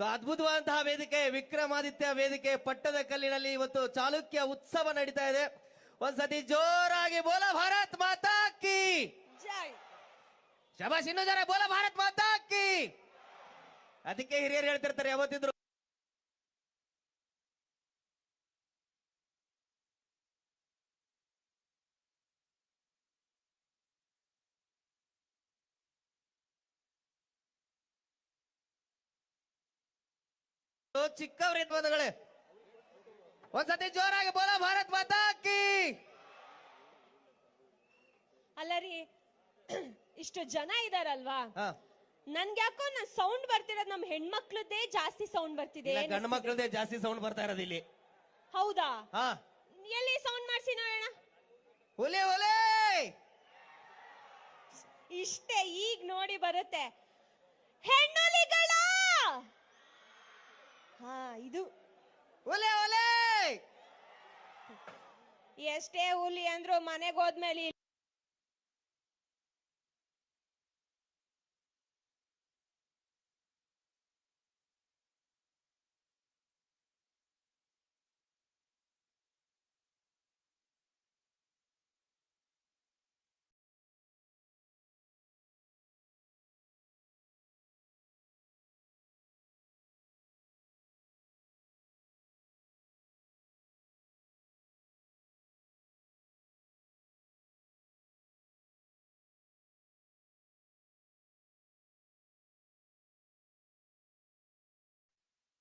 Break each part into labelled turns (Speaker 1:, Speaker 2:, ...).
Speaker 1: So ಅದ್ಭುತವಾದಂತಹ ವೇದಿಕೆ ವಿಕ್ರಮಾದಿತ್ಯ ವೇದಿಕೆ ಪಟ್ಟದ ಕಲ್ಲಿನಲ್ಲಿ ಇವತ್ತು ಚಾಲುಕ್ಯ ಉತ್ಸವ ನಡೀತಾ ಇದೆ. ಒಂದ್ಸತಿ ಜೋರಾಗಿ ಬೋಲ ಭಾರತ್ ಮಾತಾ ಕಿ
Speaker 2: ಜೈ.
Speaker 1: ಶಬಾಷ್, ಇನ್ನೂ ಜನ ಬೋಲ ಭಾರತ್ ಮಾತಾ ಕಿ. ಅದಕ್ಕೆ ಹಿರಿಯರು ಹೇಳ್ತಿರ್ತಾರೆ ಯಾವತ್ತಿದ್ರು ಚಿಕ್ಕವ್ರ ಬಂಧುಗಳೇ. ಒಂದ್ಸತಿ ಜೋರಾಗಿ ಬೋಲ ಭಾರತ್ ಮಾತಾ ಕಿ.
Speaker 2: ಅಲ್ಲ ರೀ, ಇಷ್ಟು ಜನ ಇದಾರಲ್ವಾ,
Speaker 1: ಹಾ,
Speaker 2: ನನ್ಗ್ಯಾಕೋ ಸೌಂಡ್ ಬರ್ತಿರೋದು ನಮ್ ಹೆಣ್ಮಕ್ಳದ್ದೇ ಜಾಸ್ತಿ ಸೌಂಡ್ ಬರ್ತಿದೆ.
Speaker 1: ಗಂಡು ಮಕ್ಕಳದೇ ಜಾಸ್ತಿ ಸೌಂಡ್ ಬರ್ತಾ ಇರೋದು ಇಲ್ಲಿ.
Speaker 2: ಹೌದಾ?
Speaker 1: ಹಾ,
Speaker 2: ಎಲ್ಲಿ ಸೌಂಡ್ ಮಾಡ್ಸಿ ನೋಡೋಣ.
Speaker 1: ಒಲೆ ಒಲೆ
Speaker 2: ಇಷ್ಟೇ, ಈಗ ನೋಡಿ ಬರುತ್ತೆ. ಹೆಣ್ಣುಲಿಗಳ ಹಾ, ಇದು
Speaker 1: ಒಲೆ ಒಲೆ.
Speaker 2: ಎಷ್ಟೇ ಹುಲಿ ಅಂದ್ರು ಮನೆಗೆ ಹೋದ್ಮೇಲೆ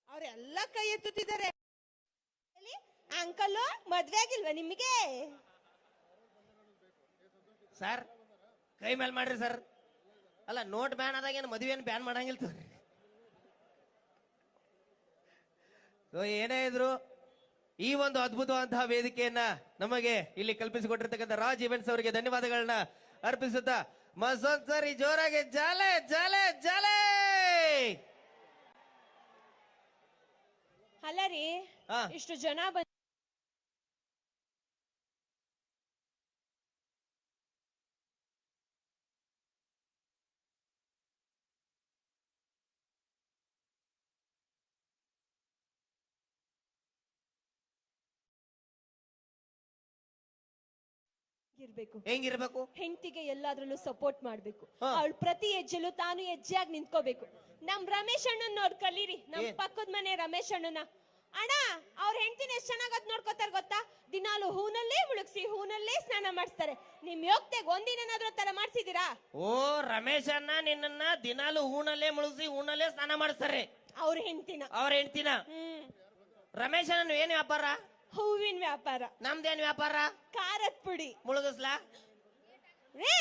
Speaker 2: ಅವರೆಲ್ಲ ಕೈ ಎತ್ತುತ್ತಿದ್ದಾರೆ. ಅಂಕಲ್, ಮದ್ವೆ ಆಗಿಲ್ವಾ ನಿಮಗೆ?
Speaker 1: ಸರ್ ಕೈ ಮೇಲೆ ಮಾಡ್ರಿ ಸರ್. ಅಲ್ಲ, ನೋಟ್ ಬ್ಯಾನ್ ಆದಾಗ ಏನು ಮದುವೆ ಏನು ಬ್ಯಾನ್ ಮಾಡಂಗಿಲ್ಲ. ಸೊ ಏನೇ ಇದ್ರು ಈ ಒಂದು ಅದ್ಭುತವಾದಂತಹ ವೇದಿಕೆಯನ್ನ ನಮಗೆ ಇಲ್ಲಿ ಕಲ್ಪಿಸಿಕೊಟ್ಟಿರ್ತಕ್ಕಂಥ ರಾಜ್ ಇವೆಂಟ್ಸ್ ಅವರಿಗೆ ಧನ್ಯವಾದಗಳನ್ನ ಅರ್ಪಿಸುತ್ತಾ ಮತ್ತೊಂದ್ಸರಿ ಜೋರಾಗಿ ಜಾಲೆ ಜಾಲೆ ಜಾಲೆ.
Speaker 2: ಅಲ್ಲ ರೀ,
Speaker 1: ಹಾ.
Speaker 2: ಇಷ್ಟು ಜನ ಇರ್ಬೇಕು.
Speaker 1: ಹೆಂಗಿರ್ಬೇಕು?
Speaker 2: ಹೆಂಡತಿಗೆ ಎಲ್ಲಾದ್ರಲ್ಲೂ ಸಪೋರ್ಟ್ ಮಾಡ್ಬೇಕು.
Speaker 1: ಹಾ.
Speaker 2: ಅವಳು ಪ್ರತಿ ಹೆಜ್ಜೆಲ್ಲೂ ತಾನು ಹೆಜ್ಜೆಯಾಗಿ ನಿಂತ್ಕೋಬೇಕು. ನಮ್ ರಮೇಶ್ ಅಣ್ಣನ್ ನೋಡ್ ಕಲೀರಿ, ನಮ್ ಪಕ್ಕದ ಮನೆ ರಮೇಶ್ ಅಣ್ಣನ. ಅಣ್ಣ, ಅವ್ರ ಹೆಂಡತಿನ ಎಷ್ಟ್ ಚೆನ್ನಾಗ್ ನೋಡ್ಕೋತಾರ ಗೊತ್ತಾ? ದಿನಾಲು ಹೂನಲ್ಲೇ ಮುಳುಗ್ಸಿ ಹೂನಲ್ಲೇ ಸ್ನಾನ ಮಾಡಿಸ್ತಾರೆ. ನಿಮ್ ಯೋಗ್ತೆಗ್ ಒಂದಿನೇನಾದ್ರೂ ತರ ಮಾಡ್ಸಿದೀರಾ?
Speaker 1: ಓ, ರಮೇಶ್ ಅಣ್ಣ ನಿನ್ನ ದಿನಾಲು ಹೂನಲ್ಲೇ ಮುಳುಗಿಸಿ ಹೂನಲ್ಲೇ ಸ್ನಾನ ಮಾಡಿಸ್ತಾರೆ
Speaker 2: ಅವ್ರ ಹೆಂಡತಿನ.
Speaker 1: ಅವ್ರ ಹೆಂಡ್ತಿನ. ರಮೇಶ್ ಅಣ್ಣ ಏನ್ ವ್ಯಾಪಾರ?
Speaker 2: ಹೂವಿನ ವ್ಯಾಪಾರ.
Speaker 1: ನಮ್ದೇನ್ ವ್ಯಾಪಾರ?
Speaker 2: ಖಾರದ ಪುಡಿ.
Speaker 1: ಮುಳುಗಿಸ್ಲಾ?
Speaker 2: ರೇ,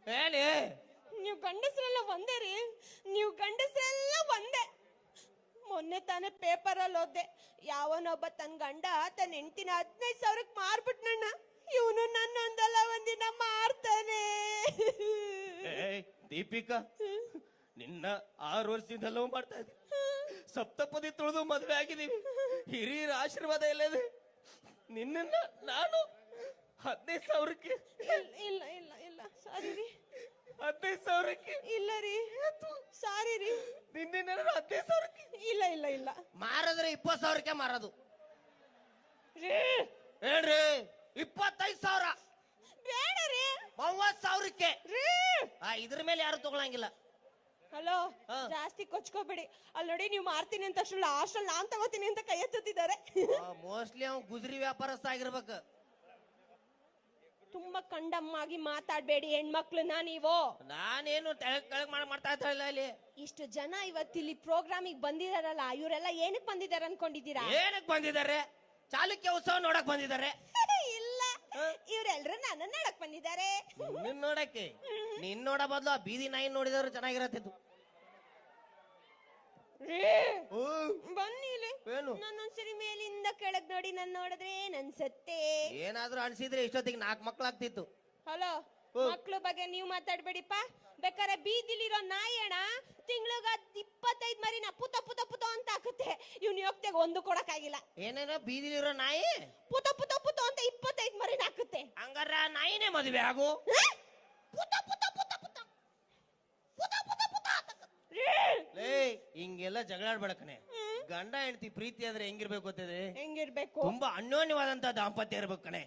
Speaker 1: ಹೇಳಿ.
Speaker 2: ನೀವು ಗಂಡಸರೆಲ್ಲ ಒಂದೇ ರೀ, ನೀವು ಗಂಡಸರೆಲ್ಲ ಒಂದೇ. ಮೊನ್ನೆ ತಾನೇ ಪೇಪರ್ ಅಲ್ಲಿ ಓದ್ದೆ, ಯಾವನೊಬ್ಬ ತನ್ನ ಗಂಡ ತನ್ನ ಹೆಂಡತಿನ 15,000ಕ್ಕೆ ಮಾರ್ಬಿಟ್ನಣ್ಣ. ಇವನು ನನ್ನೊಂದಲ್ಲ ಒಂದಿನ ಮಾರ್ತಾನೆ.
Speaker 1: ದೀಪಿಕಾ, ನಿನ್ನ 6 ವರ್ಷದಿಂದ ಲವ್ ಮಾಡ್ತಾ ಇದ್ದೀನಿ. ಸಪ್ತಪದಿ ತುಳಿದು ಮದುವೆ ಆಗಿದ್ದೀವಿ. ಹಿರಿಯರ ಆಶೀರ್ವಾದ ಎಲ್ಲದೆ. ನಿನ್ನ ನಾನು 15,000ಕ್ಕೆ.
Speaker 2: ಇಲ್ಲ ಇಲ್ಲ ಇಲ್ಲ, ಸಾರಿ ರೀ.
Speaker 1: 15,000ಕ್ಕೆ
Speaker 2: ಇಲ್ಲ ರೀ, ಸಾರಿ ರೀ.
Speaker 1: ನಿನ್ನ 15,000ಕ್ಕೆ.
Speaker 2: ಇಲ್ಲ ಇಲ್ಲ ಇಲ್ಲ,
Speaker 1: ಮಾರಿದ್ರೆ 20,000ಕ್ಕೆ ಮಾರೋದು.
Speaker 2: ರೀ
Speaker 1: ಹೇಳ್ರಿ, 25,000.
Speaker 2: ಬೇಡ ರೀ.
Speaker 1: 30,000ಕ್ಕೆ.
Speaker 2: ರೀ,
Speaker 1: ಇದ್ರ ಮೇಲೆ ಯಾರು ತಗೊಳಂಗಿಲ್ಲ.
Speaker 2: ಹಲೋ, ಜಾಸ್ತಿ ಕೊಚ್ಕೋಬೇಡಿ. ಅಲ್ಲಿ ನೋಡಿ, ನೀವು ಮಾರ್ತೀನಿ ಅಂತ ಅಷ್ಟು ಲಾಸ್ಟ್ ಅಲ್ಲಿ ನಾನ್ ತಗೋತೀನಿ ಅಂತ ಕೈ ಎತ್ತುತ್ತಿದ್ದಾರೆ.
Speaker 1: ಮೋಸ್ಟ್ಲಿ ಅವ್ನು ಗುಜರಿ ವ್ಯಾಪಾರಸ್ಥ ಆಗಿರ್ಬೇಕು.
Speaker 2: ತುಂಬಾ ಕಂಡಮ್ಮಾಗಿ ಮಾತಾಡ್ಬೇಡಿ ಹೆಣ್ಮಕ್ಳನ್ನ ನೀವು.
Speaker 1: ನಾನೇನು ಕೆಳಗ್ ಮಾಡ್ತಾ ಇದ್ದ ಇಲ್ಲಿ.
Speaker 2: ಇಷ್ಟು ಜನ ಇವತ್ತಿಲ್ಲಿ ಪ್ರೋಗ್ರಾಮಿಗೆ ಬಂದಿದಾರಲ್ಲ, ಇವರೆಲ್ಲ ಏನಕ್ಕೆ ಬಂದಿದ್ದಾರೆ ಅನ್ಕೊಂಡಿದ್ದೀರಾ?
Speaker 1: ಏನಕ್ಕೆ ಬಂದಿದ್ದಾರೆ? ಚಾಲುಕ್ಯ ಉತ್ಸವ ನೋಡಕ್ ಬಂದಿದ್ದಾರೆ.
Speaker 2: ಇಲ್ಲ, ಇವರೆಲ್ಲರೂ ನನ್ನ ನೋಡಕ್ ಬಂದಿದ್ದಾರೆ.
Speaker 1: ನಿನ್ ನೋಡಕ್ಕೆ? ನಿನ್ ನೋಡ ಬದ್ಲು ಆ ಬೀದಿ ನಾಯಿ ನೋಡಿದವ್ರು ಚೆನ್ನಾಗಿರತ್ತಿತ್ತು.
Speaker 2: ಬನ್ನಿ ಇಲ್ಲಿ.
Speaker 1: ಏನು?
Speaker 2: ನನ್ನೊಂದ್ಸರಿ ಮೇಲಿಂದ ಕೆಳಗ್ ನೋಡಿ ನನ್ ನೋಡಿದ್ರೆ ನನ್ಸತ್ತೆ.
Speaker 1: ಏನಾದ್ರೂ ಅನ್ಸಿದ್ರೆ ಇಷ್ಟೊತ್ತಿಗೆ 4 ಮಕ್ಳಾಗ್ತಿತ್ತು.
Speaker 2: ಹಲೋ, ಮಕ್ಳು ಬಗ್ಗೆ ನೀವು ಮಾತಾಡ್ಬೇಡಿಪ್ಪ. ಬೇಕಾದ್ರೆ ಬೀದಿಲಿರೋ ನಾಯಿ ಅಣ್ಣ ತಿಂಗ್ಳಿಗ 25 ಮರಿನ ಪುತ ಪುತ ಪುತ ಅಂತ ಹಾಕುತ್ತೆ. ಇವ್ನ ಯೋಗ್ತೆಗೆ ಒಂದು ಕೊಡಕ್ಕಾಗಿಲ್ಲ.
Speaker 1: ಏನೇನೋ ಬೀದಿಲಿರೋ ನಾಯಿ
Speaker 2: ಪುತ ಪುತ ಪುತ ಅಂತ 25 ಮರಿನ ಹಾಕುತ್ತೆ.
Speaker 1: ಹಂಗಾರ ನಾಯಿನೇ ಮದುವೆ ಆಗು. ಪುತ ಪುತ ಪುತ ಪುತ ಪುತ ಪುತ ಪುತ. ಹಿಂಗೆಲ್ಲ ಜಗಳಾಡ್ಬೇಡ ಕಣೆ. ಗಂಡ ಹೆಂಡತಿ ಪ್ರೀತಿ ಅಂದ್ರೆ ಹೆಂಗಿರ್ಬೇಕು ಗೊತ್ತಿದೆ?
Speaker 2: ಹೆಂಗಿರ್ಬೇಕು?
Speaker 1: ತುಂಬಾ ಅನ್ಯೋನ್ಯವಾದಂತ ದಾಂಪತ್ಯ ಇರ್ಬೇಕು ಕಣೆ.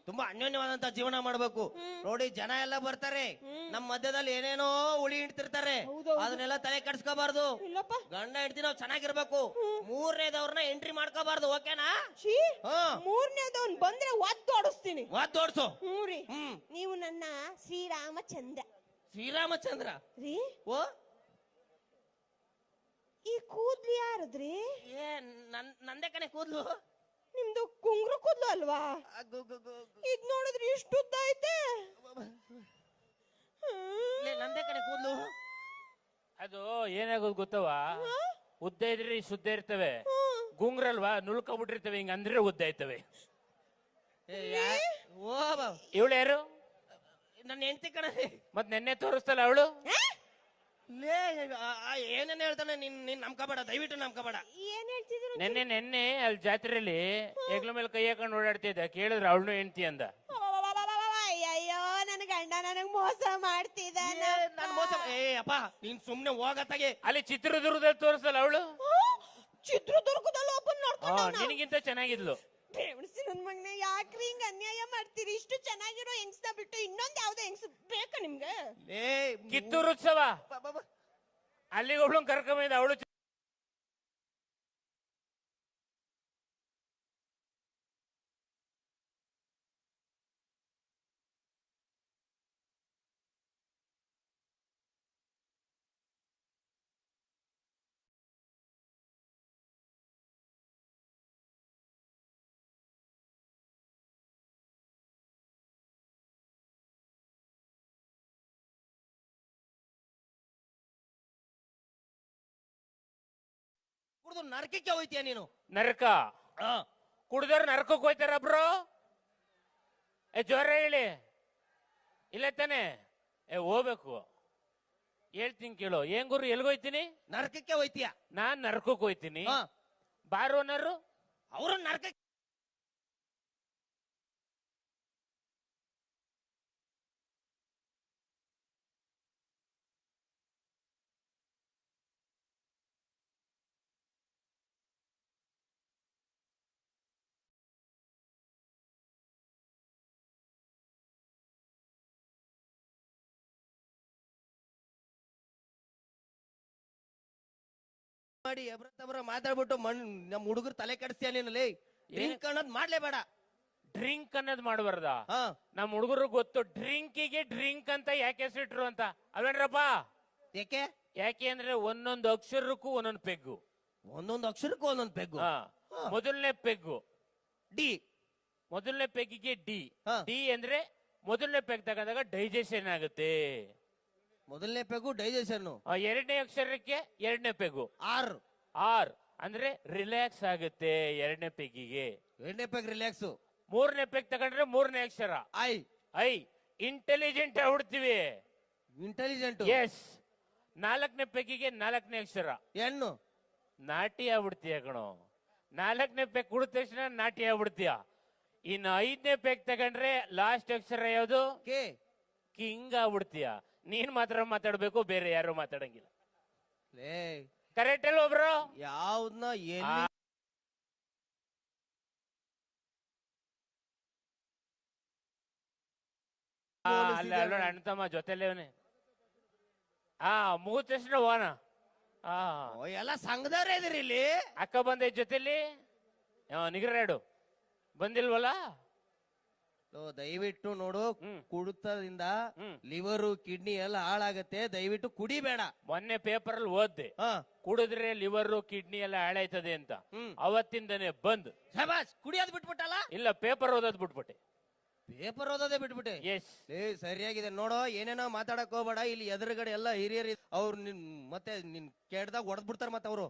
Speaker 1: ತುಂಬಾ ಅನ್ಯೋನ್ಯವಾದಂತ ಜೀವನ ಮಾಡ್ಬೇಕು. ನೋಡಿ, ಜನ ಎಲ್ಲ ಬರ್ತಾರೆ, ನಮ್ ಮಧ್ಯದಲ್ಲಿ ಏನೇನೋ ಉಳಿ ಇಡ್ತಿರ್ತಾರೆ,
Speaker 2: ಹೌದೌದು.
Speaker 1: ಅದನ್ನೆಲ್ಲ ತಲೆ ಕೆಡ್ಸ್ಕೋಬಾರ್ದು.
Speaker 2: ಇಲ್ಲಪ್ಪ.
Speaker 1: ಗಂಡ ಹೆಂಡತಿ ನಾವ್ ಚೆನ್ನಾಗಿರ್ಬೇಕು. ಮೂರನೇದವ್ರನ್ನ ಎಂಟ್ರಿ ಮಾಡ್ಕೋಬಾರ್ದು, ಓಕೆನಾ?
Speaker 2: ಛೀ,
Speaker 1: ಹಾ.
Speaker 2: ಮೂರನೇದವನ್ ಬಂದ್ರೆ ಒದ್ದು ಓಡಿಸ್ತೀನಿ.
Speaker 1: ಓಡ್ಸು.
Speaker 2: ಹ್ಞೂ ರೀ.
Speaker 1: ಹ್ಮ್.
Speaker 2: ನೀವು ನನ್ನ ಶ್ರೀರಾಮಚಂದ್ರ
Speaker 1: ಶ್ರೀರಾಮಚಂದ್ರ.
Speaker 2: ರೀ.
Speaker 1: ಓ,
Speaker 2: ಈ ಕೂದ್ಲು ಯಾರದ್ರಿ?
Speaker 1: ಏ ನಂದೇ ಕಣೆ ಕೂದ್ಲು.
Speaker 2: ನಿಮ್ದು ಕುಂಗ್ರು ಕೂದ್ಲು ಅಲ್ವಾ? ಇದ್ ನೋಡಿದ್ರೆ ಇಷ್ಟು ಉದ್ದ ಐತೆ.
Speaker 1: ನಂದೇ ಕಣೆ ಕೂದ್ಲು.
Speaker 3: ಅದು ಏನಾಗೋದು ಗೊತ್ತವ, ಉದ್ದ ಇದ್ರೆ ಶುದ್ಧ ಇರ್ತವೆ, ಗುಂಗ್ರಲ್ವಾ ನುಳ್ಕೊಬಿಟ್ಟಿರ್ತವೆ, ಹಿಂಗ ಅಂದ್ರೆ ಉದ್ದ ಇರ್ತವೆ.
Speaker 1: ಓ ಬಾ,
Speaker 3: ಇವಳು ಯಾರು?
Speaker 1: ನನ್ನ ಹೆಂಡತಿ ಕಣ.
Speaker 3: ಮತ್ ನೆನ್ನೆ ತೋರಿಸ್ತಲ್ಲ ಅವಳು.
Speaker 1: ಏನೇನ್ ಹೇಳ್ತಾನೆ, ನೀನ್ ನಂಬ್ಕೋಬೇಡ, ದಯವಿಟ್ಟು ನಂಬ್ಕೋಬೇಡ.
Speaker 2: ಏನ್ ಹೇಳ್ತಿದ್ರು?
Speaker 3: ನೆನ್ನೆ ಅಲ್ಲಿ ಜಾತ್ರೆಯಲ್ಲಿ ಹೆಗ್ಲ ಮೇಲೆ ಕೈ ಹಾಕೊಂಡು ಓಡಾಡ್ತಿದ್ದ, ಕೇಳಿದ್ರೆ ಅವಳು ಹೆಂಡ್ತಿ ಅಂದ.
Speaker 2: ಅಯ್ಯೋ, ನನ್ ಗಂಡ ನನಗ್ ಮೋಸ ಮಾಡ್ತಿದ್ದಾನ.
Speaker 1: ನನ್ ಮೋಸ? ಏ ಅಪ್ಪ, ನೀನ್ ಸುಮ್ನೆ ಹೋಗತ್ತಾಗೆ.
Speaker 3: ಅಲ್ಲಿ ಚಿತ್ರದುರ್ಗದಲ್ಲಿ ತೋರಿಸ್ತಲ್ಲ ಅವಳು.
Speaker 2: ಚಿತ್ರದುರ್ಗದಲ್ಲಿ ಓಪನ್ ನೋಡ್ಕೊಂಡು
Speaker 3: ನಿನಗಿಂತ ಚೆನ್ನಾಗಿದ್ಲು.
Speaker 2: ಬೇವಣಿಸಿ ನನ್ ಮಗನೇ, ಯಾಕ್ರಿ ಹಿಂಗ ಅನ್ಯಾಯ ಮಾಡ್ತೀರಿ? ಇಷ್ಟು ಚೆನ್ನಾಗಿರೋ ಹೆಂಗ್ಸ್ನ ಬಿಟ್ಟು ಇನ್ನೊಂದ್ ಯಾವ್ದೋ ಹೆಂಗ್ಸ್ ಬೇಕಾ ನಿಮ್ಗೆ?
Speaker 1: ಏ
Speaker 3: ಕಿತ್ತೂರು ಉತ್ಸವ ಅಲ್ಲಿಗೆ ಒಬ್ಳು ಕರ್ಕೊಂಬಂದ, ಅವಳು
Speaker 1: ಕುಡ್ದು ನರಕಕ್ಕೆ ಹೋಯ್ತೀಯ ನೀನು.
Speaker 3: ನರಕ
Speaker 1: ಆ,
Speaker 3: ಕುಡ್ದವ್ರು ನರಕಕ್ಕೆ ಹೋಯ್ತಾರ ಬ್ರೋ. ಜ್ವರ ಹೇಳಿ ಇಲ್ಲ ತಾನೆ? ಹೋಗ್ಬೇಕು. ಹೇಳ್ತೀನಿ ಕೇಳು. ಏನ್ ಗುರು, ಎಲ್ಗೋಯ್ತೀನಿ?
Speaker 1: ನರಕಕ್ಕೆ ಹೋಯ್ತೀಯ.
Speaker 3: ನಾನ್ ನರಕಕ್ಕೆ ಹೋಯ್ತೀನಿ.
Speaker 1: ಹಾ.
Speaker 3: ಬಾರೋನರು
Speaker 1: ಅವರು ನರಕಕ್ಕೆ. ಮಾಡಿ ಎಬ್ರ ಮಾತಾಡ್ಬಿಟ್ಟು ನಮ್ ಹುಡುಗರು ತಲೆ ಕೆಡಿಸ್ತೀಯ ನೀನು. ಲೇ, ಡ್ರಿಂಕ್ ಅನ್ನೋದ್ ಮಾಡ್ಲೇಬೇಡ.
Speaker 3: ಡ್ರಿಂಕ್ ಅನ್ನೋದು ಮಾಡಬಾರ್ದ?
Speaker 1: ಹಾ.
Speaker 3: ನಮ್ ಹುಡುಗರು ಗೊತ್ತು ಡ್ರಿಂಕಿಗೆ ಡ್ರಿಂಕ್ ಅಂತ ಯಾಕೆ ಹೆಸರಿಟ್ರು ಅಂತ, ಅಲ್ವೇನ್ರಪ್ಪ?
Speaker 1: ಯಾಕೆ?
Speaker 3: ಯಾಕೆ ಅಂದ್ರೆ ಒಂದೊಂದು ಅಕ್ಷರಕ್ಕೂ ಒಂದೊಂದು ಪೆಗ್ಗು.
Speaker 1: ಒಂದೊಂದು ಅಕ್ಷರಕ್ಕೂ ಒಂದೊಂದು ಪೆಗ್ಗು.
Speaker 3: ಮೊದಲನೇ ಪೆಗ್ಗು
Speaker 1: ಡಿ.
Speaker 3: ಮೊದಲನೇ ಪೆಗ್ಗಿಗೆ ಡಿ.
Speaker 1: ಹಾ.
Speaker 3: ಡಿ ಅಂದ್ರೆ ಮೊದಲನೇ ಪೆಗ್ ತಗೊಂಡಾಗ ಡೈಜೆಷನ್ ಆಗುತ್ತೆ.
Speaker 1: ಮೊದಲನೇ ಪೆಗ್ಗು ಡೈಜೆಷನ್.
Speaker 3: ಎರಡನೇ ಅಕ್ಷರಕ್ಕೆ ಎರಡನೇ ಪೆಗ್ಗು.
Speaker 1: ಆರ್.
Speaker 3: ಆರ್ ಅಂದ್ರೆ ರಿಲ್ಯಾಕ್ಸ್ ಆಗುತ್ತೆ ಎರಡನೇ ಪೆಗ್ಗಿಗೆ.
Speaker 1: ಎರಡನೇ ಪೆಗ್ ರಿಲ್ಯಾಕ್ಸ್.
Speaker 3: ಮೂರನೇ ಪೆಗ್ ತಗೊಂಡ್ರೆ ಮೂರನೇ ಅಕ್ಷರ
Speaker 1: ಐ.
Speaker 3: ಐ ಇಂಟೆಲಿಜೆಂಟ್ ಆಗ್ಬಿಡ್ತೀವಿ.
Speaker 1: ಇಂಟೆಲಿಜೆಂಟ್.
Speaker 3: ಎಸ್. ನಾಲ್ಕನೇ ಪೆಗ್ಗಿಗೆ ನಾಲ್ಕನೇ ಅಕ್ಷರ
Speaker 1: ಹೆಣ್ಣು.
Speaker 3: ನಾಟಿ ಆಗ್ಬಿಡ್ತೀಯ ಕಣೋ. ನಾಲ್ಕನೇ ಪೆಗ್ ಕುಡಿದ ತಕ್ಷಣ ನಾಟಿ ಆಗ್ಬಿಡ್ತೀಯ. ಇನ್ನು ಐದನೇ ಪೆಗ್ ತಗೊಂಡ್ರೆ ಲಾಸ್ಟ್ ಅಕ್ಷರ ಯಾವುದು?
Speaker 1: ಕೆ.
Speaker 3: ಕಿಂಗ್ ಆಗ್ಬಿಡ್ತೀಯ. ನೀನ್ ಮಾತ್ರ ಮಾತಾಡ್ಬೇಕು, ಬೇರೆ ಯಾರು ಮಾತಾಡಂಗಿಲ್ಲ.
Speaker 1: ಲೇ,
Speaker 3: ಕರೆಕ್ಟ್ ಅಲ್ಲ ಒಬ್ರು?
Speaker 1: ಯಾವ್ದನ್ನ ಎಲ್ಲಿ
Speaker 3: ಅಲ್ಲ ಅಲ್ಲೋಣ, ಅಣ್ಣ ತಮ್ಮ ಜೊತೆಲೇವನೆ. ಮುಗಿದ ತಕ್ಷಣ ಹೋಗೋಣ.
Speaker 1: ಎಲ್ಲ ಸಂಘದವ್ರೆ ಇದೀರಿ ಇಲ್ಲಿ.
Speaker 3: ಅಕ್ಕ ಬಂದ ಜೊತೆಲಿ ನಿಗರಾಡು ಬಂದಿಲ್ವಲ್ಲ?
Speaker 1: ದಯವಿಟ್ಟು ನೋಡು,
Speaker 3: ಹ್ಮ್.
Speaker 1: ಕುಡಿತದಿಂದ
Speaker 3: ಹ್ಮ್.
Speaker 1: ಲಿವರು ಕಿಡ್ನಿ ಎಲ್ಲ ಹಾಳಾಗತ್ತೆ. ದಯವಿಟ್ಟು ಕುಡಿಬೇಡ.
Speaker 3: ಮೊನ್ನೆ ಪೇಪರ್ ಅಲ್ಲಿ ಓದ್ದೆ,
Speaker 1: ಹಾ.
Speaker 3: ಕುಡಿದ್ರೆ ಲಿವರ್ ಕಿಡ್ನಿ ಎಲ್ಲ ಹಾಳಾಯ್ತದೆ ಅಂತ.
Speaker 1: ಹ್ಮ್.
Speaker 3: ಅವತ್ತಿಂದನೇ ಬಂದ್.
Speaker 1: ಶಬಾಸ್, ಕುಡಿಯೋದ್ ಬಿಟ್ಬಿಟ್ಟಲ್ಲ.
Speaker 3: ಇಲ್ಲ, ಪೇಪರ್ ಓದೋದ್ ಬಿಟ್ಬಿಟ್ಟೆ.
Speaker 1: ಪೇಪರ್ ಓದೋದೇ ಬಿಟ್ಬಿಟ್ಟೆ.
Speaker 3: ಎಸ್.
Speaker 1: ಸರಿಯಾಗಿದೆ ನೋಡೋ, ಏನೇನೋ ಮಾತಾಡಕ್ ಹೋಗ್ಬೇಡ. ಇಲ್ಲಿ ಎದುರುಗಡೆ ಎಲ್ಲ ಹಿರಿಯರು ಅವ್ರು ಮತ್ತೆ ನಿನ್ ಕೆಡ್ದಾಗ ಹೊಡೆದ್ ಬಿಡ್ತಾರ. ಮತ್ತೆ ಅವರು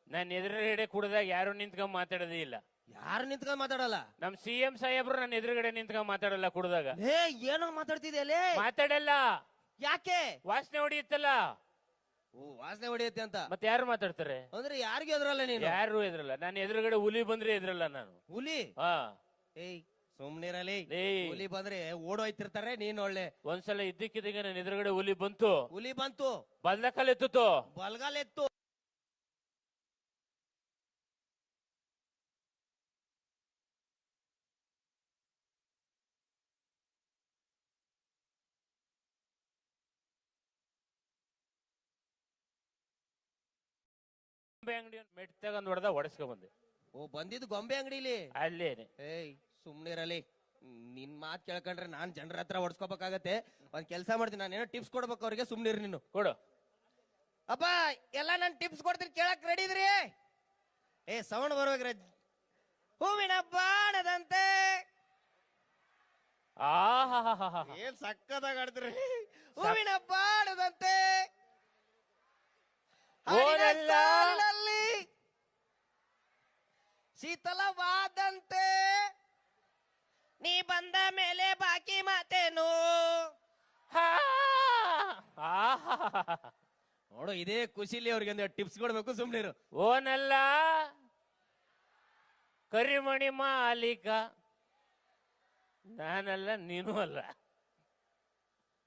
Speaker 3: ನಾನು ಎದುರುಗಡೆ ಕುಡ್ದಾಗ ಯಾರು ನಿಂತ್ಕೊಂಡ್ ಮಾತಾಡೋದೇ ಇಲ್ಲ.
Speaker 1: ಯಾರು ನಿಂತ್ಕೊಂಡ್ ಮಾತಾಡಲ್ಲ.
Speaker 3: ನಮ್ CM ಸಾಹೇಬ್ರು ನನ್ನ ಎದುರುಗಡೆ ನಿಂತ್ಕೊಂಡ್ ಮಾತಾಡಲ್ಲ ಕುಡ್ದಾಗ.
Speaker 1: ಏನೋ ಮಾತಾಡ್ತಿದ್ಯಲ್ಲೇ.
Speaker 3: ಮಾತಾಡಲ್ಲ.
Speaker 1: ಯಾಕೆ?
Speaker 3: ವಾಸನೆ ಹೊಡಿಯುತ್ತಲ್ಲ.
Speaker 1: ವಾಸನೆ ಹೊಡಿಯತ್ತೆ ಅಂತ.
Speaker 3: ಮತ್ತೆ ಯಾರು ಮಾತಾಡ್ತಾರೆ?
Speaker 1: ಅಂದ್ರೆ ಯಾರಿಗೂ ಎದುರಲ್ಲ ನೀನು.
Speaker 3: ಯಾರು ಎದುರಲ್ಲ. ನಾನು ಎದುರುಗಡೆ ಹುಲಿ ಬಂದ್ರೆ ಎದುರಲ್ಲ ನಾನು.
Speaker 1: ಹುಲಿ?
Speaker 3: ಹಾ.
Speaker 1: ಏಯ್ ಸುಮ್ನಿರಲಿ.
Speaker 3: ಏಯ್.
Speaker 1: ಹುಲಿ ಬಂದ್ರೆ ಓಡೋಯ್ತಿರ್ತಾರೆ. ನೀನ್ ಒಳ್ಳೆ
Speaker 3: ಒಂದ್ಸಲ ಇದ್ದಕ್ಕಿದ್ದಾಗ ನನ್ನ ಎದುರುಗಡೆ ಹುಲಿ ಬಂತು.
Speaker 1: ಹುಲಿ ಬಂತು,
Speaker 3: ಬಲ್ದ ಕಾಲೆತ್ತು.
Speaker 1: ಬಲ್ಗಾಲ್ ಎತ್ತು.
Speaker 3: ಅಂಗಡಿ ಮೆಟ್ ತಗೊಂಡ್ ಹೊಡೆದ ಹೊಡೆಸ್ಕೊ ಬಂದೆ.
Speaker 1: ಓ ಬಂದಿದ್ದು ಗೊಂಬೆ ಅಂಗಡಿಲಿ.
Speaker 3: ಅಲ್ಲೇನೆ.
Speaker 1: ಏಯ್ ಸುಮ್ನಿರಲಿ, ನಿನ್ ಮಾತ್ ಕೇಳ್ಕೊಂಡ್ರೆ ನಾನ್ ಜನರ ಹತ್ರ ಹೊಡ್ಸ್ಕೋಬೇಕಾಗತ್ತೆ. ಒಂದ್ ಕೆಲಸ ಮಾಡ್ತೀನಿ, ನಾನು ಏನೋ ಟಿಪ್ಸ್ ಕೊಡ್ಬೇಕು ಅವ್ರಿಗೆ, ಸುಮ್ನಿರಿ ನೀನು.
Speaker 3: ಕೊಡು.
Speaker 1: ಅಪ್ಪ ಎಲ್ಲ ನಾನು ಟಿಪ್ಸ್ ಕೊಡ್ತೀನಿ, ಕೇಳಕ್ ರೆಡಿ ಇದ್ರಿ? ಏ ಸೌಂಡ್ ಬರ್ಬೇಕ್ರೆ. ಹೂವಿನ ಬಾಣದಂತೆ.
Speaker 3: ಆಹಾ
Speaker 1: ಏನ್ ಸಕ್ಕದಾಗ ಆಡ್ತೀರಿ. ಹೂವಿನ ಬಾಣದಂತೆ
Speaker 3: ಓನಲ್ಲ.
Speaker 1: ಸಾಲಿನಲ್ಲಿ ಶೀತಲವಾದಂತೆ ನೀ ಬಂದ ಮೇಲೆ ಬಾಕಿ ಮಾತೇನು. ನೋಡು, ಇದೇ ಖುಷಿಲಿ ಅವ್ರಿಗೆ ಒಂದು ಟಿಪ್ಸ್ ಕೊಡ್ಬೇಕು, ಸುಮ್ನಿರು.
Speaker 3: ಓನಲ್ಲ ಕರಿಮಣಿ ಮಾಲೀಕ, ನಾನಲ್ಲ ನೀನು ಅಲ್ಲ.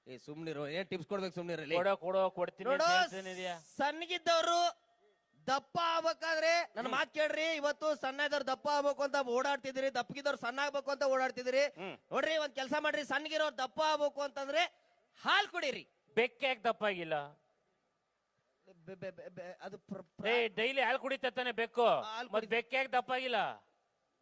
Speaker 1: ಏ ಸುಮ್ನಿರು, ಏನ್ ಟಿಪ್ಸ್ ಕೊಡ್ಬೇಕು, ಸುಮ್ನಿರಲ್ಲಿ.
Speaker 3: ಕೊಡೋ ಕೊಡ್ತೀನಿ
Speaker 1: ನೋಡು,
Speaker 3: ಅಂತ ಹೇಳ್ತೀನಿದ್ಯಾ?
Speaker 1: ಸಣ್ಣಗಿದ್ದವ್ರು ದಪ್ಪ ಆಗ್ಬೇಕಾದ್ರೆ ನನ್ನ ಮಾತ್ ಕೇಳ್ರಿ. ಇವತ್ತು ಸಣ್ಣ ಇದ್ದವ್ರು ದಪ್ಪ ಆಗ್ಬೇಕು ಅಂತ ಓಡಾಡ್ತಿದ್ರಿ, ದಪ್ಪಗಿದ್ದವ್ರು ಸಣ್ಣ ಆಗ್ಬೇಕು ಅಂತ ಓಡಾಡ್ತಿದ್ರಿ. ನೋಡ್ರಿ, ಒಂದ್ ಕೆಲಸ ಮಾಡ್ರಿ, ಸಣ್ಣಗಿರೋರು ದಪ್ಪ ಆಗ್ಬೇಕು ಅಂತಂದ್ರೆ ಹಾಲ್ ಕುಡೀರಿ.
Speaker 3: ಬೆಕ್ಕೆ ಯಾಕೆ ದಪ್ಪಾಗಿಲ್ಲ?
Speaker 1: ಅದು
Speaker 3: ಡೈಲಿ ಹಾಲು ಕುಡಿತಾನೆ ಬೆಕ್ಕು,
Speaker 1: ಹಾಲ್
Speaker 3: ಮತ್ ಬೆಕ್ಕೆ ಯಾಕೆ ದಪ್ಪಾಗಿಲ್ಲ?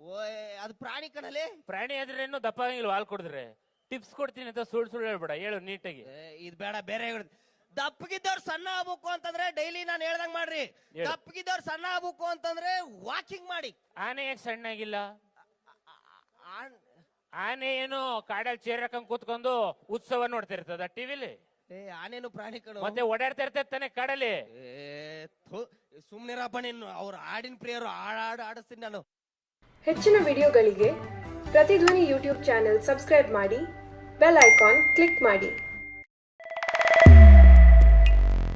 Speaker 1: ಓಯ್ ಅದು ಪ್ರಾಣಿ ಕಣಲೆ.
Speaker 3: ಪ್ರಾಣಿ ಆದ್ರೇನು ದಪ್ಪಾಗಿಲ್ಲ ಹಾಲು ಕುಡಿದ್ರೆ? ಟಿಪ್ಸ್ ಕೊಡ್ತೀನಿ ಅಂತ ಸುಳ್ಳು ಹೇಳ್ಬೇಡ, ಹೇಳು ನೀಟಾಗಿ.
Speaker 1: ಇದು ಬೇಡ, ಬೇರೆ ದಪ್ಪಗಿದ್ದವ್ರು ಸಣ್ಣ ಆಗ್ಬೇಕು ಅಂತಂದ್ರೆ ಡೈಲಿ ನಾನು ಹೇಳ್ದಂಗ್ ಮಾಡ್ರಿ.
Speaker 3: ಹೇಳು.
Speaker 1: ದಪ್ಪಗಿದ್ದವ್ರು ಸಣ್ಣ ಆಗ್ಬೇಕು ಅಂತಂದ್ರೆ ವಾಕಿಂಗ್ ಮಾಡಿ.
Speaker 3: ಆನೆ ಯಾಕೆ ಸಣ್ಣಾಗಿಲ್ಲ?
Speaker 1: ಆನ್-
Speaker 3: ಆನೆ ಏನು ಕಾಡಲ್ಲಿ ಚೇರ್ ಹಾಕೊಂಡ್ ಕೂತ್ಕೊಂಡು ಉತ್ಸವ ನೋಡ್ತಾ ಇರ್ತದ ಟಿವಿಲಿ?
Speaker 1: ಏ ಆನೇನು ಪ್ರಾಣಿ ಕಣು.
Speaker 3: ಮತ್ತೆ ಓಡಾಡ್ತಾ ಇರ್ತೈತೆ ತಾನೆ ಕಾಡಲ್ಲಿ.
Speaker 1: ಸುಮ್ನಿರಪ್ಪ ನೀನು, ಅವ್ರ ಹಾಡಿನ ಪ್ರಿಯರು ಆಡಿಸ್ತೀನಿ ನಾನು.
Speaker 4: ಹೆಚ್ಚಿನ ವಿಡಿಯೋಗಳಿಗೆ ಪ್ರತಿಧ್ವನಿ ಯೂಟ್ಯೂಬ್ ಚಾನೆಲ್ ಸಬ್ಸ್ಕ್ರೈಬ್ ಮಾಡಿ, ಬೆಲ್ ಐಕಾನ್ ಕ್ಲಿಕ್ ಮಾಡಿ.